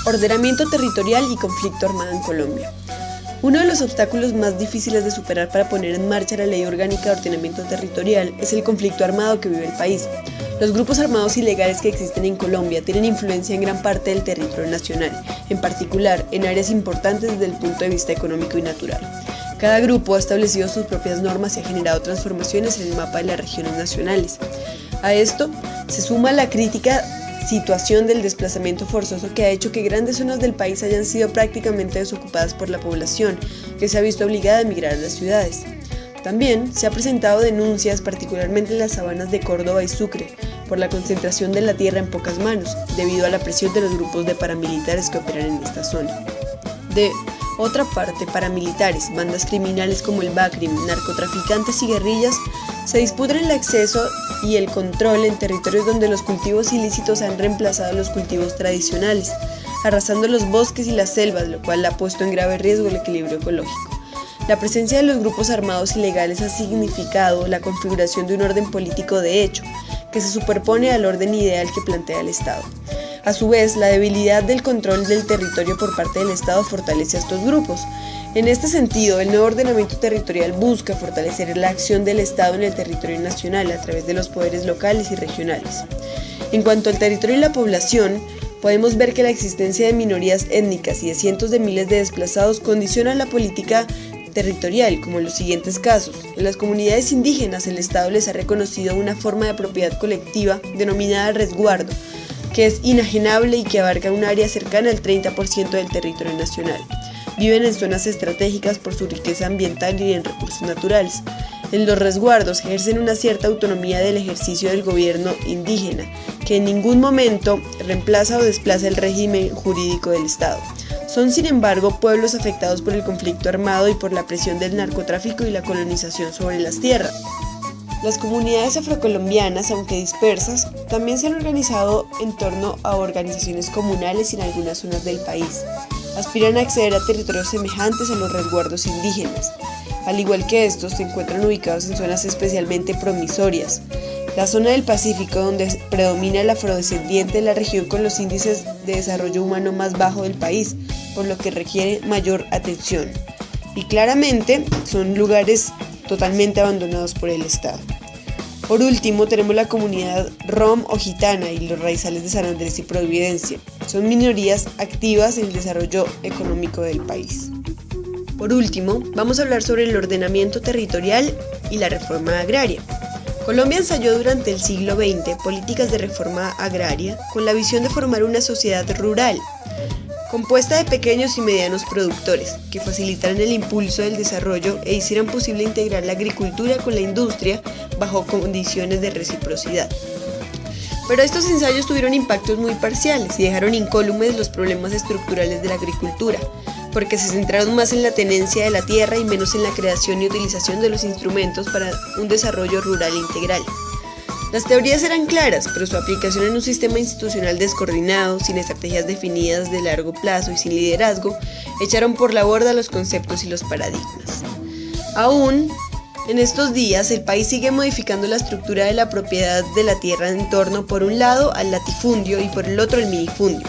Ordenamiento territorial y conflicto armado en Colombia. Uno de los obstáculos más difíciles de superar para poner en marcha la Ley Orgánica de Ordenamiento Territorial es el conflicto armado que vive el país. Los grupos armados ilegales que existen en Colombia tienen influencia en gran parte del territorio nacional, en particular en áreas importantes desde el punto de vista económico y natural. Cada grupo ha establecido sus propias normas y ha generado transformaciones en el mapa de las regiones nacionales. A esto se suma la crítica situación del desplazamiento forzoso que ha hecho que grandes zonas del país hayan sido prácticamente desocupadas por la población, que se ha visto obligada a emigrar a las ciudades. También se han presentado denuncias, particularmente en las sabanas de Córdoba y Sucre, por la concentración de la tierra en pocas manos, debido a la presión de los grupos de paramilitares que operan en esta zona. De otra parte, paramilitares, bandas criminales como el BACRIM, narcotraficantes y guerrillas se disputan el acceso y el control en territorios donde los cultivos ilícitos han reemplazado a los cultivos tradicionales, arrasando los bosques y las selvas, lo cual ha puesto en grave riesgo el equilibrio ecológico. La presencia de los grupos armados ilegales ha significado la configuración de un orden político de hecho, que se superpone al orden ideal que plantea el Estado. A su vez, la debilidad del control del territorio por parte del Estado fortalece a estos grupos. En este sentido, el nuevo ordenamiento territorial busca fortalecer la acción del Estado en el territorio nacional a través de los poderes locales y regionales. En cuanto al territorio y la población, podemos ver que la existencia de minorías étnicas y de cientos de miles de desplazados condiciona la política territorial, como en los siguientes casos. En las comunidades indígenas, el Estado les ha reconocido una forma de propiedad colectiva denominada resguardo, que es inajenable y que abarca un área cercana al 30% del territorio nacional. Viven en zonas estratégicas por su riqueza ambiental y en recursos naturales. En los resguardos ejercen una cierta autonomía del ejercicio del gobierno indígena, que en ningún momento reemplaza o desplaza el régimen jurídico del Estado. Son, sin embargo, pueblos afectados por el conflicto armado y por la presión del narcotráfico y la colonización sobre las tierras. Las comunidades afrocolombianas, aunque dispersas, también se han organizado en torno a organizaciones comunales en algunas zonas del país. Aspiran a acceder a territorios semejantes a los resguardos indígenas. Al igual que estos, se encuentran ubicados en zonas especialmente promisorias. La zona del Pacífico, donde predomina el afrodescendiente, es la región con los índices de desarrollo humano más bajo del país, por lo que requiere mayor atención. Y claramente son lugares totalmente abandonados por el Estado. Por último, tenemos la comunidad rom o gitana y los raizales de San Andrés y Providencia. Son minorías activas en el desarrollo económico del país. Por último, vamos a hablar sobre el ordenamiento territorial y la reforma agraria. Colombia ensayó durante el siglo XX políticas de reforma agraria con la visión de formar una sociedad rural, compuesta de pequeños y medianos productores, que facilitaran el impulso del desarrollo e hicieran posible integrar la agricultura con la industria bajo condiciones de reciprocidad. Pero estos ensayos tuvieron impactos muy parciales y dejaron incólumes los problemas estructurales de la agricultura, porque se centraron más en la tenencia de la tierra y menos en la creación y utilización de los instrumentos para un desarrollo rural integral. Las teorías eran claras, pero su aplicación en un sistema institucional descoordinado, sin estrategias definidas de largo plazo y sin liderazgo, echaron por la borda los conceptos y los paradigmas. Aún en estos días, el país sigue modificando la estructura de la propiedad de la tierra en torno, por un lado, al latifundio y por el otro, al minifundio.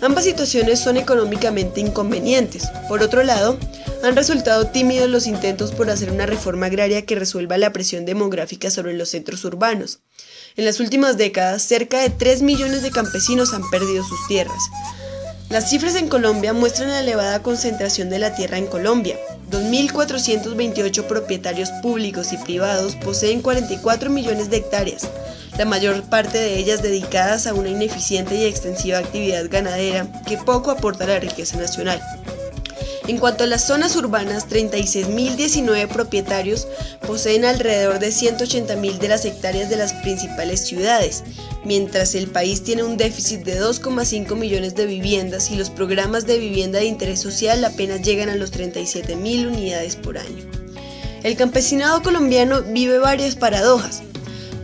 Ambas situaciones son económicamente inconvenientes. Por otro lado, han resultado tímidos los intentos por hacer una reforma agraria que resuelva la presión demográfica sobre los centros urbanos. En las últimas décadas, cerca de 3 millones de campesinos han perdido sus tierras. Las cifras en Colombia muestran la elevada concentración de la tierra en Colombia. 2.428 propietarios públicos y privados poseen 44 millones de hectáreas, la mayor parte de ellas dedicadas a una ineficiente y extensiva actividad ganadera que poco aporta a la riqueza nacional. En cuanto a las zonas urbanas, 36.019 propietarios poseen alrededor de 180.000 de las hectáreas de las principales ciudades, mientras el país tiene un déficit de 2,5 millones de viviendas y los programas de vivienda de interés social apenas llegan a los 37.000 unidades por año. El campesinado colombiano vive varias paradojas.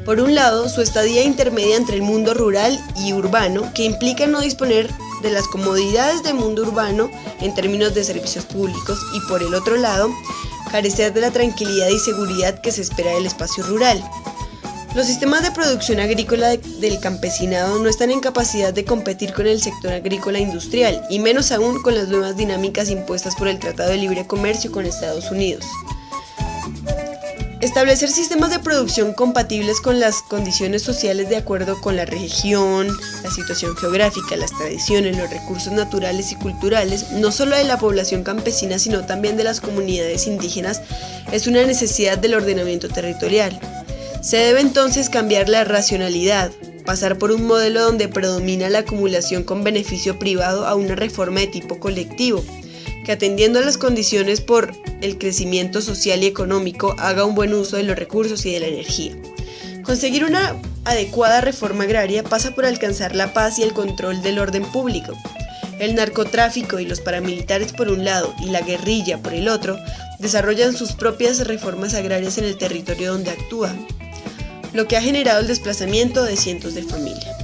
Por un lado, su estadía intermedia entre el mundo rural y urbano, que implica no disponer de las comodidades del mundo urbano en términos de servicios públicos, y por el otro lado, carecer de la tranquilidad y seguridad que se espera del espacio rural. Los sistemas de producción agrícola del campesinado no están en capacidad de competir con el sector agrícola industrial, y menos aún con las nuevas dinámicas impuestas por el Tratado de Libre Comercio con Estados Unidos. Establecer sistemas de producción compatibles con las condiciones sociales de acuerdo con la región, la situación geográfica, las tradiciones, los recursos naturales y culturales, no solo de la población campesina sino también de las comunidades indígenas, es una necesidad del ordenamiento territorial. Se debe entonces cambiar la racionalidad, pasar por un modelo donde predomina la acumulación con beneficio privado a una reforma de tipo colectivo, que atendiendo a las condiciones por el crecimiento social y económico haga un buen uso de los recursos y de la energía. Conseguir una adecuada reforma agraria pasa por alcanzar la paz y el control del orden público. El narcotráfico y los paramilitares por un lado y la guerrilla por el otro desarrollan sus propias reformas agrarias en el territorio donde actúan, lo que ha generado el desplazamiento de cientos de familias.